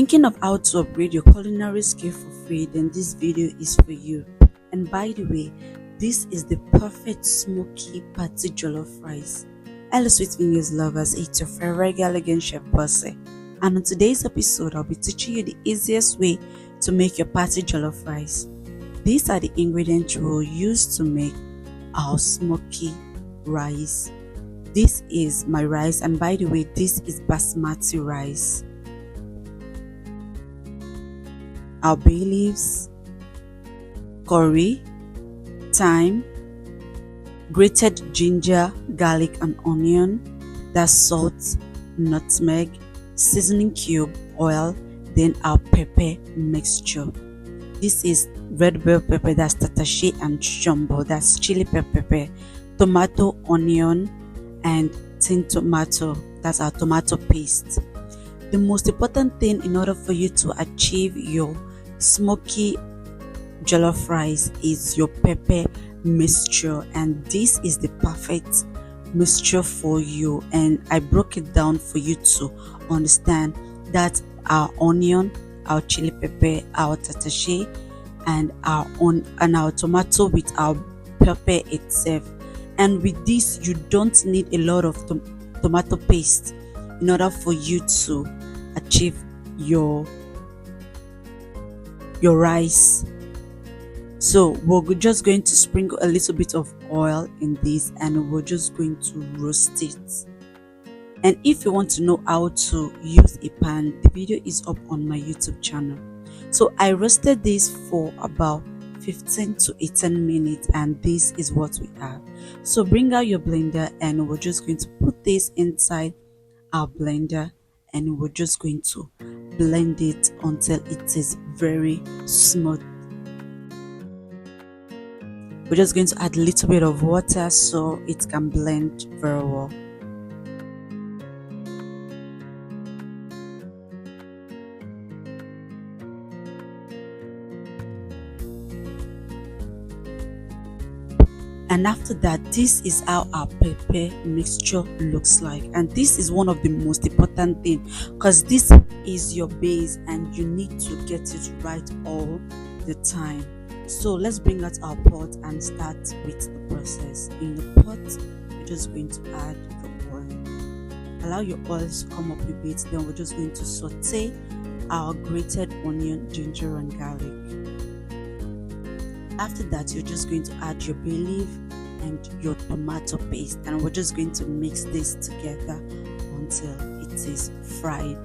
Thinking of how to upgrade your culinary skill for free? Then this video is for you. And by the way, this is the perfect smoky party jollof rice. Hello sweet fingers lovers, it's your favorite girl again, Chef Bossy. And on today's episode, I'll be teaching you the easiest way to make your party jollof rice. These are the ingredients we will use to make our smoky rice. This is my rice, and by the way, this is basmati rice. Our bay leaves, curry, thyme, grated ginger, garlic and onion, that's salt, nutmeg, seasoning cube, oil, then our pepper mixture. This is red bell pepper, that's tatashi, and jumbo, that's chili pepper, tomato, onion, and tin tomato, that's our tomato paste. The most important thing in order for you to achieve your smoky jollof rice is your pepper mixture, and this is the perfect mixture for you, and I broke it down for you to understand that our onion, our chili pepper, our tatashi, and our tomato with our pepper itself. And with this, you don't need a lot of tomato paste in order for you to achieve your rice. So we're just going to sprinkle a little bit of oil in this, and we're just going to roast it. And if you want to know how to use a pan, the video is up on my YouTube channel. So I roasted this for about 15 to 18 minutes, and this is what we have. So bring out your blender, and we're just going to put this inside our blender, and we're just going to blend it until it is very smooth. We're just going to add a little bit of water so it can blend very well. And after that, this is how our pepper mixture looks like, and this is one of the most important things because this is your base and you need to get it right all the time. So let's bring out our pot and start with the process. In the pot, we're just going to add the oil. Allow your oil to come up a bit, then we're just going to saute our grated onion, ginger and garlic. After that, you're just going to add your bay leaf and your tomato paste, and we're just going to mix this together until it is fried.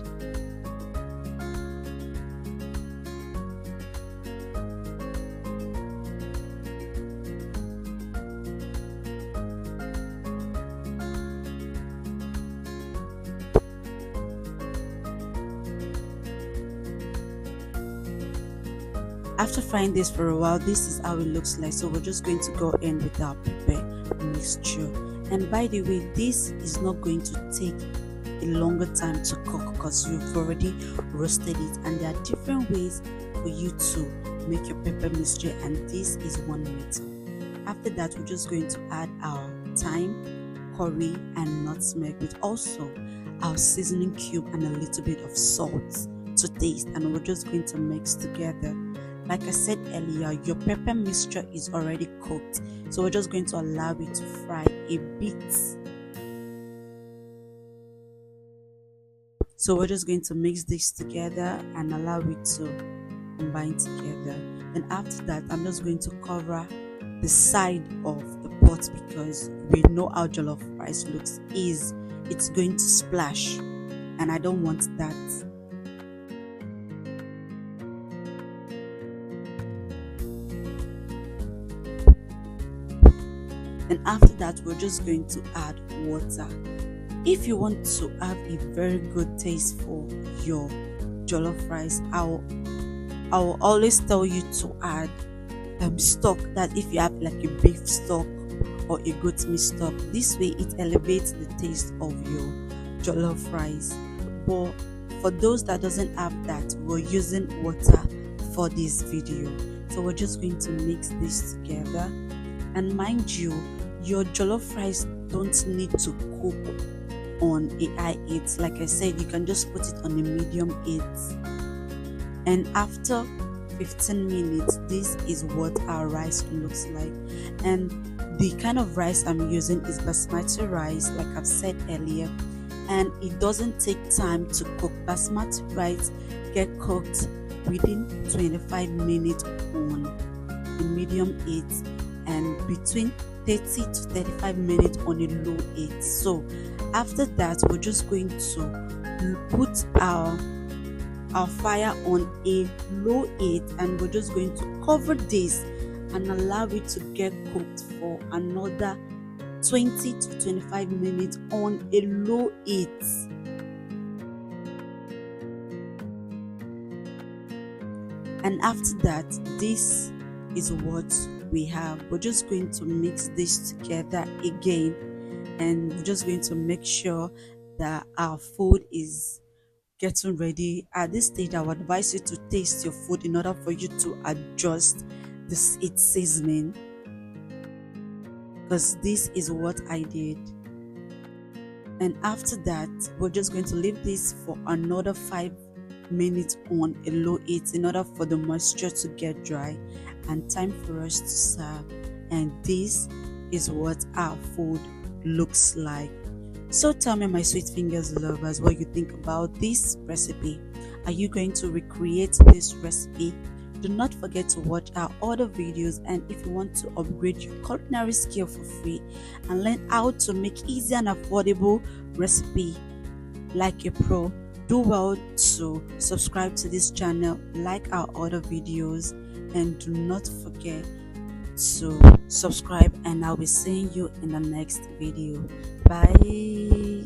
After frying this for a while, this is how it looks like. So we're just going to go in with our pepper mixture. And by the way, this is not going to take a longer time to cook because we've already roasted it, and there are different ways for you to make your pepper mixture, and this is one method. After that, we're just going to add our thyme, curry and nutmeg, with also our seasoning cube and a little bit of salt to taste, and we're just going to mix together. Like I said earlier, your pepper mixture is already cooked, so we're just going to allow it to fry a bit. So we're just going to mix this together and allow it to combine together. And after that, I'm just going to cover the side of the pot because we know how jollof rice looks is it's going to splash, and I don't want that. And after that, we're just going to add water. If you want to have a very good taste for your jollof rice, I will always tell you to add stock. That if you have like a beef stock or a goat meat stock, this way it elevates the taste of your jollof rice. But for those that doesn't have that, we're using water for this video. So we're just going to mix this together. And mind you, your jollof rice don't need to cook on a high heat. Like I said, you can just put it on a medium heat And after 15 minutes, this is what our rice looks like. And the kind of rice I'm using is basmati rice, like I've said earlier, and it doesn't take time to cook. Basmati rice get cooked within 25 minutes on a medium heat, and between 30 to 35 minutes on a low heat. So after that, we're just going to put our fire on a low heat, and we're just going to cover this and allow it to get cooked for another 20 to 25 minutes on a low heat. And after that, this is what we have. We're just going to mix this together again, and we're just going to make sure that our food is getting ready. At this stage, I would advise you to taste your food in order for you to adjust its seasoning, because this is what I did. And after that, we're just going to leave this for another 5 minutes on a low heat in order for the moisture to get dry, and time for us to serve. And this is what our food looks like. So tell me, my sweet fingers lovers, what you think about this recipe. Are you going to recreate this recipe? Do not forget to watch our other videos, and if you want to upgrade your culinary skill for free and learn how to make easy and affordable recipe like a pro, do well to subscribe to this channel, like our other videos, and do not forget to subscribe, and I'll be seeing you in the next video. Bye.